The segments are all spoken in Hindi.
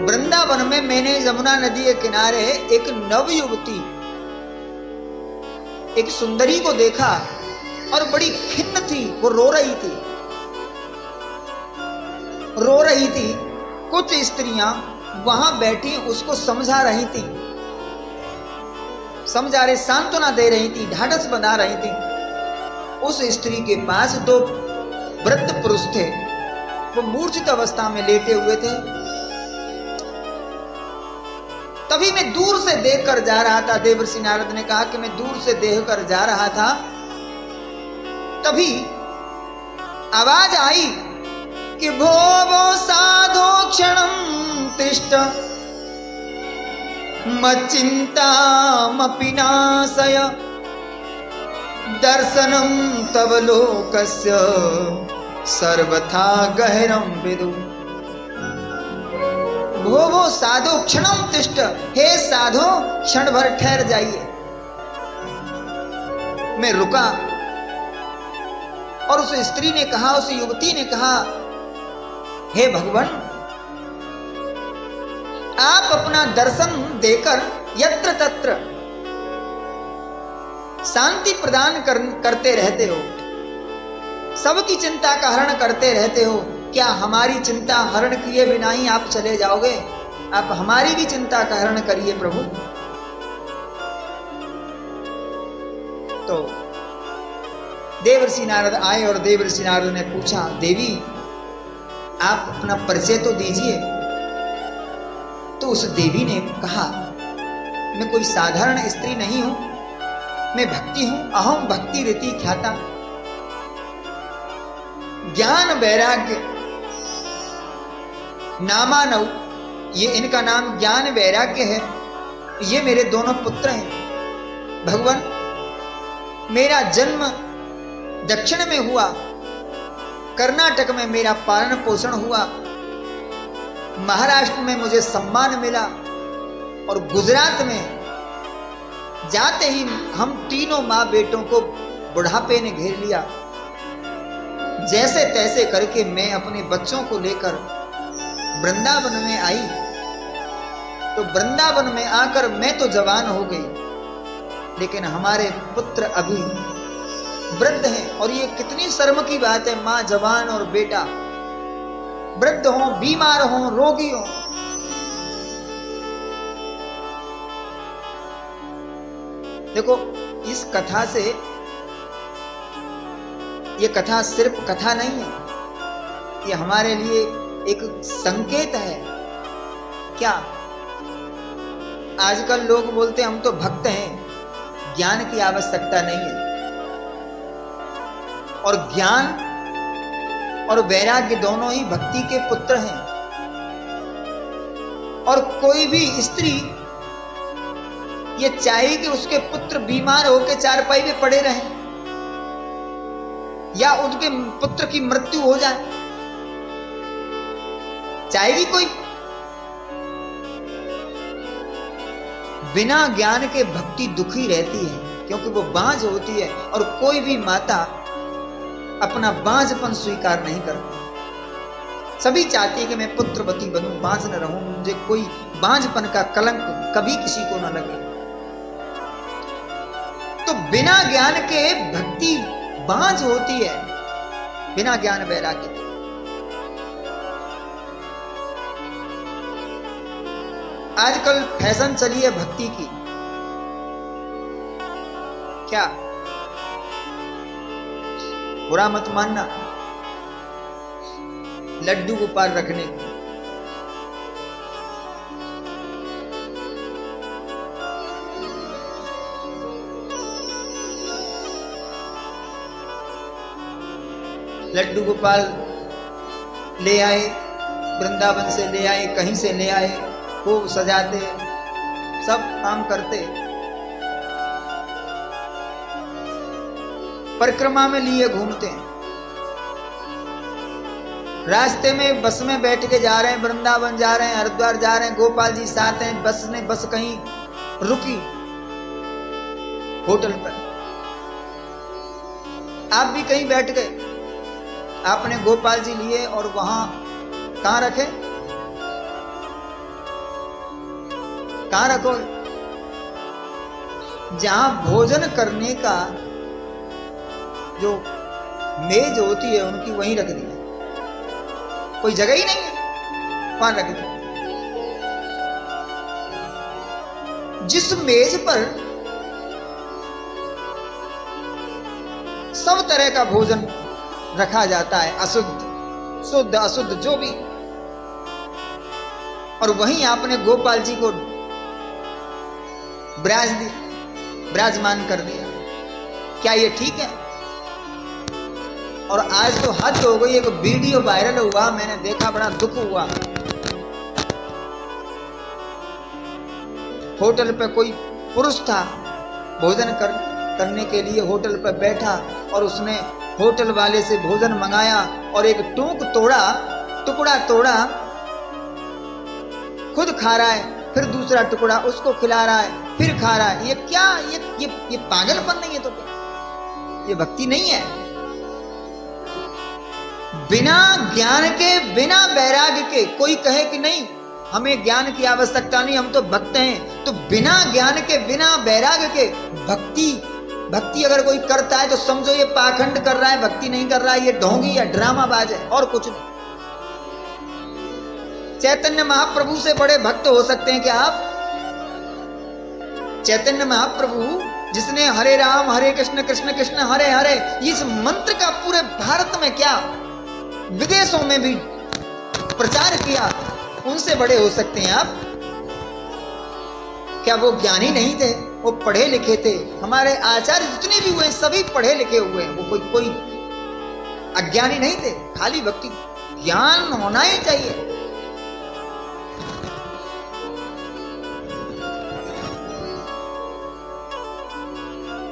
वृंदावन में मैंने यमुना नदी के किनारे एक नव युवती, एक सुंदरी को देखा और बड़ी खिन्न थी, वो रो रही थी। कुछ स्त्रियां वहां बैठी उसको समझा रही थी, सांत्वना दे रही थी, ढाढ़स बना रही थी। उस स्त्री के पास दो वृद्ध पुरुष थे, वो मूर्छित अवस्था में लेटे हुए थे। तभी मैं दूर से देखकर जा रहा था, देवर्षि नारद ने कहा कि मैं दूर से देखकर जा रहा था, तभी आवाज आई कि भो भो साधो क्षणं तिष्ठ मच्चिन्तामपि नाशय दर्शनं तव लोकस्य सर्वथा गहरं विदु। भो साधो क्षणं तिष्ठ, हे साधो क्षण भर ठहर जाइए। मैं रुका और उस स्त्री ने कहा, उस युवती ने कहा, हे भगवान, आप अपना दर्शन देकर यत्र तत्र शांति प्रदान करते रहते हो, सबकी चिंता का हरण करते रहते हो। क्या हमारी चिंता हरण किए बिना ही आप चले जाओगे? आप हमारी भी चिंता का हरण करिए प्रभु। तो देवर्षि नारद आए और देवर्षि नारद ने पूछा, देवी आप अपना परिचय तो दीजिए। तो उस देवी ने कहा, मैं कोई साधारण स्त्री नहीं हूं, मैं भक्ति हूं, अहम भक्ति रीति ख्याता। ज्ञान वैराग्य नामानव, ये इनका नाम ज्ञान वैराग्य है। ये मेरे दोनों पुत्र हैं। भगवान, मेरा जन्म दक्षिण में हुआ, कर्नाटक में मेरा पालन पोषण हुआ, महाराष्ट्र में मुझे सम्मान मिला और गुजरात में जाते ही हम तीनों माँ बेटों को बुढ़ापे ने घेर लिया। जैसे तैसे करके मैं अपने बच्चों को लेकर वृंदावन में आई। तो वृंदावन में आकर मैं तो जवान हो गई, लेकिन हमारे पुत्र अभी वृद्ध हैं। और ये कितनी शर्म की बात है, मां जवान और बेटा वृद्ध हो, बीमार हो, रोगी हो। देखो, इस कथा से, ये कथा सिर्फ कथा नहीं है, ये हमारे लिए एक संकेत है। क्या आजकल लोग बोलते हैं हम तो भक्त हैं, ज्ञान की आवश्यकता नहीं है। और ज्ञान और वैराग्य दोनों ही भक्ति के पुत्र हैं। और कोई भी स्त्री ये चाहे कि उसके पुत्र बीमार होकर चारपाई में पड़े रहें या उनके पुत्र की मृत्यु हो जाए, चाहेगी कोई? बिना ज्ञान के भक्ति दुखी रहती है, क्योंकि वो बांझ होती है। और कोई भी माता अपना बांझपन स्वीकार नहीं करती। सभी चाहती है कि मैं पुत्रवती बनूं, बांझ न रहूं, मुझे कोई बांझपन का कलंक कभी किसी को न लगे। तो बिना ज्ञान के भक्ति बांझ होती है, बिना ज्ञान वैराग्य के। आजकल फैशन चली है भक्ति की। क्या? बुरा मत मानना, लड्डू गोपाल रखने की। लड्डू गोपाल ले आए, वृंदावन से ले आए, कहीं से ले आए, खूब सजाते, सब काम करते। परिक्रमा में लिए घूमते हैं। रास्ते में बस में बैठ के जा रहे हैं, वृंदावन जा रहे हैं, हरिद्वार जा रहे हैं, गोपाल जी साथ हैं। बस कहीं रुकी होटल पर, आप भी कहीं बैठ गए, आपने गोपाल जी लिए और वहां कहां रखे? कहां रखोगे? जहां भोजन करने का जो मेज होती है उनकी वहीं रख दी, कोई जगह ही नहीं है, वहां रख दी। जिस मेज पर सब तरह का भोजन रखा जाता है, अशुद्ध शुद्ध अशुद्ध जो भी, और वहीं आपने गोपाल जी को विराजमान कर दिया, क्या ये ठीक है? और आज तो हद हो गई। एक वीडियो वायरल हुआ, मैंने देखा, बड़ा दुख हुआ। होटल पे कोई पुरुष था, भोजन करने के लिए होटल पे बैठा, और उसने होटल वाले से भोजन मंगाया और एक टुकड़ा तोड़ा, खुद खा रहा है, फिर दूसरा टुकड़ा उसको खिला रहा है, फिर खा रहा है। ये क्या, ये पागलपन नहीं है तो क्या? ये भक्ति नहीं है। बिना ज्ञान के, बिना वैराग्य के, कोई कहे कि नहीं हमें ज्ञान की आवश्यकता नहीं, हम तो भक्त हैं, तो बिना ज्ञान के, बिना वैराग्य के भक्ति अगर कोई करता है तो समझो ये पाखंड कर रहा है, भक्ति नहीं कर रहा है, ये ढोंगी या ड्रामाबाज है, और कुछ नहीं। चैतन्य महाप्रभु से बड़े भक्त हो सकते हैं क्या आप? चैतन्य महाप्रभु जिसने हरे राम हरे कृष्ण कृष्ण कृष्ण हरे हरे, इस मंत्र का पूरे भारत में क्या विदेशों में भी प्रचार किया, उनसे बड़े हो सकते हैं आप? क्या वो ज्ञानी नहीं थे? वो पढ़े लिखे थे। हमारे आचार्य जितने भी हुए सभी पढ़े लिखे हुए हैं, वो कोई अज्ञानी नहीं थे। खाली भक्ति ज्ञान होना ही चाहिए।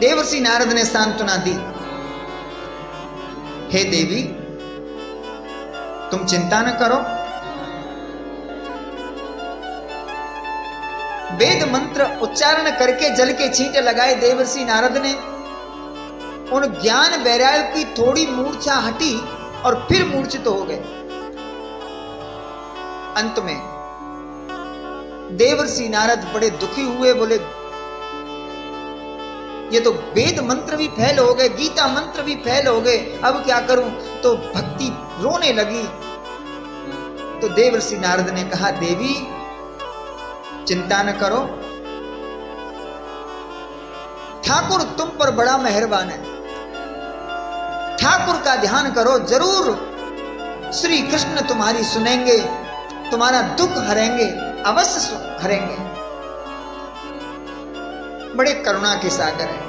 देवर्षि नारद ने सांत्वना दी, हे देवी तुम चिंता न करो, वेद मंत्र उच्चारण करके जल के छींटे लगाए देवर्षि नारद ने। उन ज्ञान वैराग्य की थोड़ी मूर्छा हटी और फिर मूर्छित हो गए। अंत में देवर्षि नारद बड़े दुखी हुए, बोले ये तो वेद मंत्र भी फेल हो गए, गीता मंत्र भी फेल हो गए, अब क्या करूं? तो भक्ति रोने लगी। तो देवर्षि नारद ने कहा, देवी चिंता न करो, ठाकुर तुम पर बड़ा मेहरबान है, ठाकुर का ध्यान करो, जरूर श्री कृष्ण तुम्हारी सुनेंगे, तुम्हारा दुख हरेंगे, अवश्य हरेंगे। बड़े करुणा के सागर है।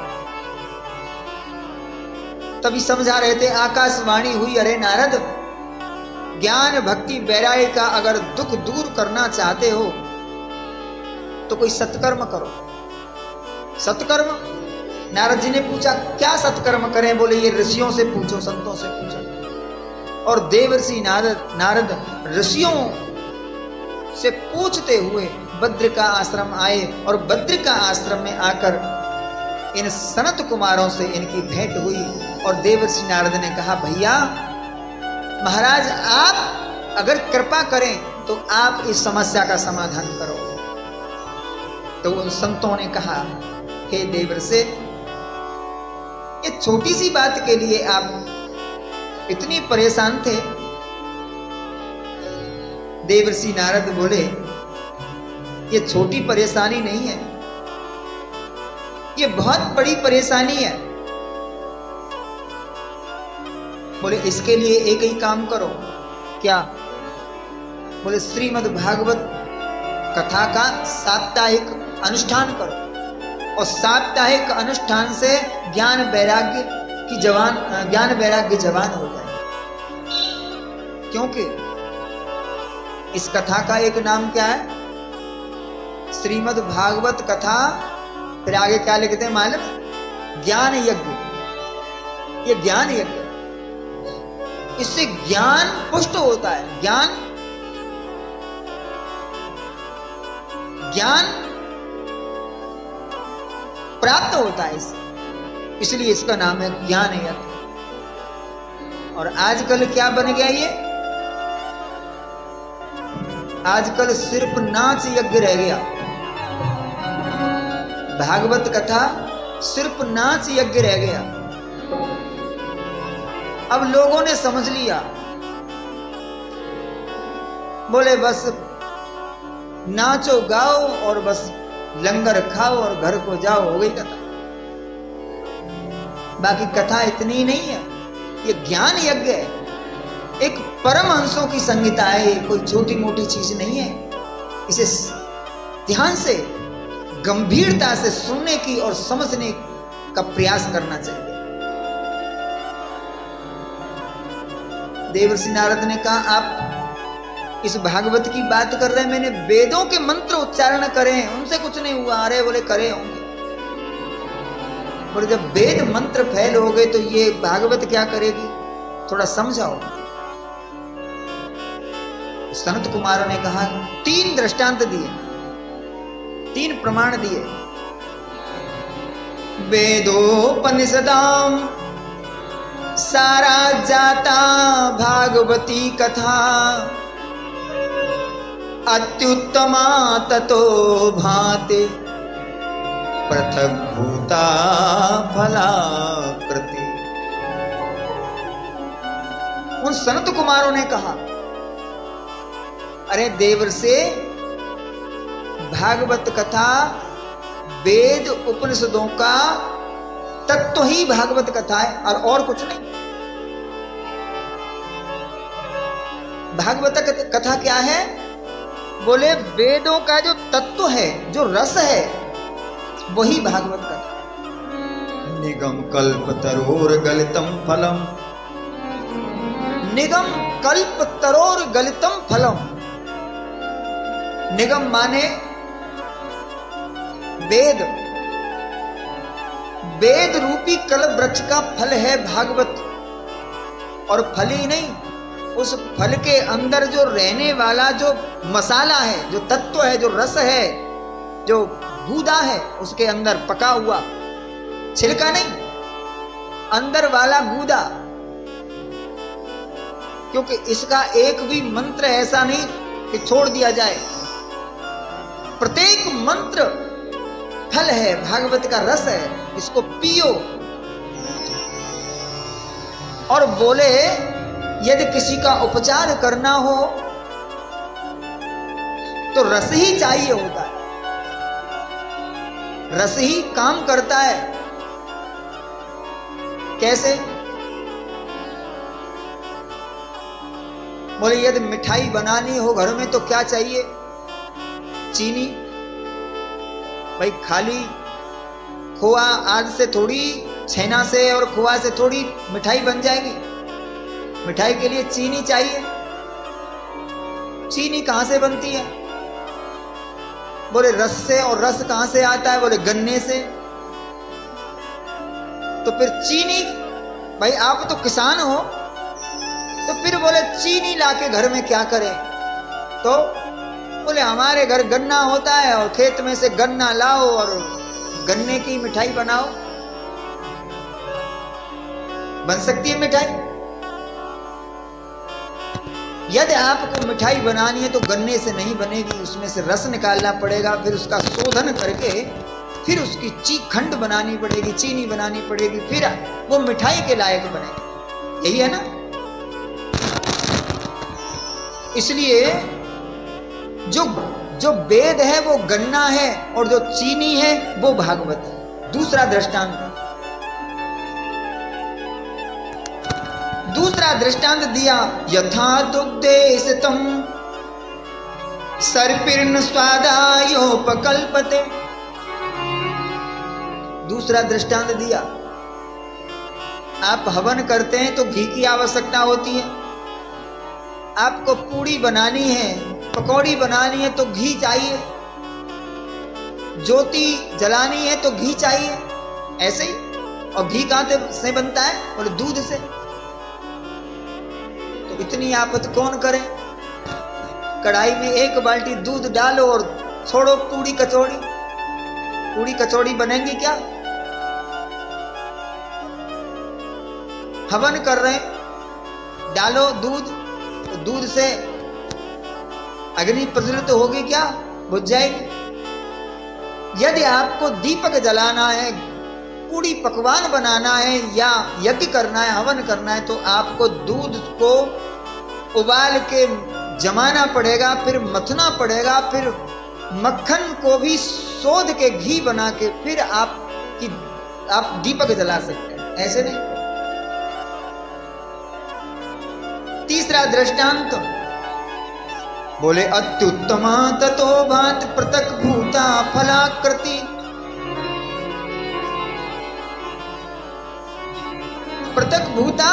तभी समझा रहे थे, आकाशवाणी हुई, अरे नारद ज्ञान भक्ति वैराग्य का अगर दुख दूर करना चाहते हो तो कोई सत्कर्म करो। सत्कर्म? नारद जी ने पूछा क्या सत्कर्म करें? बोले ये ऋषियों से पूछो, संतों से पूछो। और देवर्षि नारद ऋषियों से पूछते हुए बद्र का आश्रम आए, और बद्र का आश्रम में आकर इन सनत कुमारों से इनकी भेंट हुई। और देवर्षि नारद ने कहा, भैया महाराज आप अगर कृपा करें तो आप इस समस्या का समाधान करो। तो उन संतों ने कहा, हे देवर्षि ये छोटी सी बात के लिए आप इतनी परेशान थे? देवर्षि नारद बोले, ये छोटी परेशानी नहीं है, ये बहुत बड़ी परेशानी है। बोले इसके लिए एक ही काम करो। क्या? बोले श्रीमद् भागवत कथा का साप्ताहिक अनुष्ठान करो, और साप्ताहिक अनुष्ठान से ज्ञान वैराग्य जवान हो जाए। क्योंकि इस कथा का एक नाम क्या है? श्रीमद् भागवत कथा, फिर आगे क्या लिखते हैं मालूम? ज्ञान यज्ञ। ये ज्ञान यज्ञ, इससे ज्ञान पुष्ट होता है, ज्ञान प्राप्त होता है इसलिए इसका नाम है ज्ञान यज्ञ। और आजकल क्या बन गया ये? आजकल सिर्फ नाच यज्ञ रह गया। भागवत कथा सिर्फ नाच यज्ञ रह गया। अब लोगों ने समझ लिया, बोले बस नाचो गाओ और बस लंगर खाओ और घर को जाओ, हो गई कथा। बाकी कथा इतनी नहीं है, ये ज्ञान यज्ञ है, एक परमहंसों की संहिता है, ये कोई छोटी मोटी चीज नहीं है। इसे ध्यान से गंभीरता से सुनने की और समझने का प्रयास करना चाहिए। देवर्षि नारद ने कहा, आप इस भागवत की बात कर रहे हैं, मैंने वेदों के मंत्र उच्चारण करे हैं, उनसे कुछ नहीं हुआ। अरे बोले करे होंगे। बोले जब वेद मंत्र फैल हो गए तो ये भागवत क्या करेगी, थोड़ा समझाओ। सनत कुमारों ने कहा, 3 दृष्टांत दिए, 3 प्रमाण दिए। वेदोपनिषदाम सारा जाता भागवती कथा, अत्युत्तमा ततो भाते पृथक भूता फलाकृति। उन सनत कुमारों ने कहा, अरे देवर्षि, भागवत कथा वेद उपनिषदों का तत्व ही भागवत कथा है और कुछ नहीं। भागवत कथा क्या है? बोले वेदों का जो तत्व है, जो रस है, वही भागवत कथा। निगम कल्प तरोर गलितम फलम, निगम कल्प तरोर गलितम फलम। निगम माने वेद, वेद रूपी कल्प वृक्ष का फल है भागवत। और फल ही नहीं, उस फल के अंदर जो रहने वाला जो मसाला है, जो तत्व है, जो रस है, जो गूदा है, उसके अंदर पका हुआ, छिलका नहीं, अंदर वाला गूदा। क्योंकि इसका एक भी मंत्र ऐसा नहीं कि छोड़ दिया जाए, प्रत्येक मंत्र फल है, भागवत का रस है, इसको पियो। और बोले यदि किसी का उपचार करना हो तो रस ही चाहिए होता है, रस ही काम करता है। कैसे? बोले यदि मिठाई बनानी हो घर में तो क्या चाहिए? चीनी। भाई खाली खोआ आदि से थोड़ी, छेना से और खोआ से थोड़ी मिठाई बन जाएगी। मिठाई के लिए चीनी चाहिए। चीनी कहां से बनती है? बोले रस से। और रस कहां से आता है? बोले गन्ने से। तो फिर चीनी, भाई आप तो किसान हो, तो फिर बोले चीनी लाके घर में क्या करें? तो बोले हमारे घर गन्ना होता है और खेत में से गन्ना लाओ और गन्ने की मिठाई बनाओ। बन सकती है मिठाई। यदि आपको मिठाई बनानी है तो गन्ने से नहीं बनेगी, उसमें से रस निकालना पड़ेगा, फिर उसका शोधन करके फिर उसकी खंड बनानी पड़ेगी, चीनी बनानी पड़ेगी, फिर वो मिठाई के लायक बनेगी। यही है ना? इसलिए जो वेद है वो गन्ना है और जो चीनी है वो भागवत है। दूसरा दृष्टांत दिया, यथा दुग्धे स्थितम सर्पिर्न स्वादायोपकल्पते। दूसरा दृष्टांत दिया, आप हवन करते हैं तो घी की आवश्यकता होती है। आपको पूड़ी बनानी है, पकौड़ी बनानी है तो घी चाहिए, ज्योति जलानी है तो घी चाहिए। ऐसे ही। और घी कहां से बनता है? बोले दूध से। तो इतनी आफत कौन करे? कढ़ाई में 1 बाल्टी दूध डालो और छोड़ो पूड़ी कचौड़ी। पूड़ी कचौड़ी बनेंगी क्या? हवन कर रहे हैं, डालो दूध, तो दूध से अग्नि प्रज्वलित होगी क्या? बुझ जाएगी। यदि आपको दीपक जलाना है, पूरी पकवान बनाना है या यज्ञ करना है, हवन करना है, तो आपको दूध को उबाल के जमाना पड़ेगा, फिर मथना पड़ेगा, फिर मक्खन को भी शोध के घी बना के फिर आप दीपक जला सकते हैं, ऐसे नहीं। तीसरा दृष्टांत बोले अत्युत्तमा ततो भांत पृथक भूता फलाकृति। पृथक भूता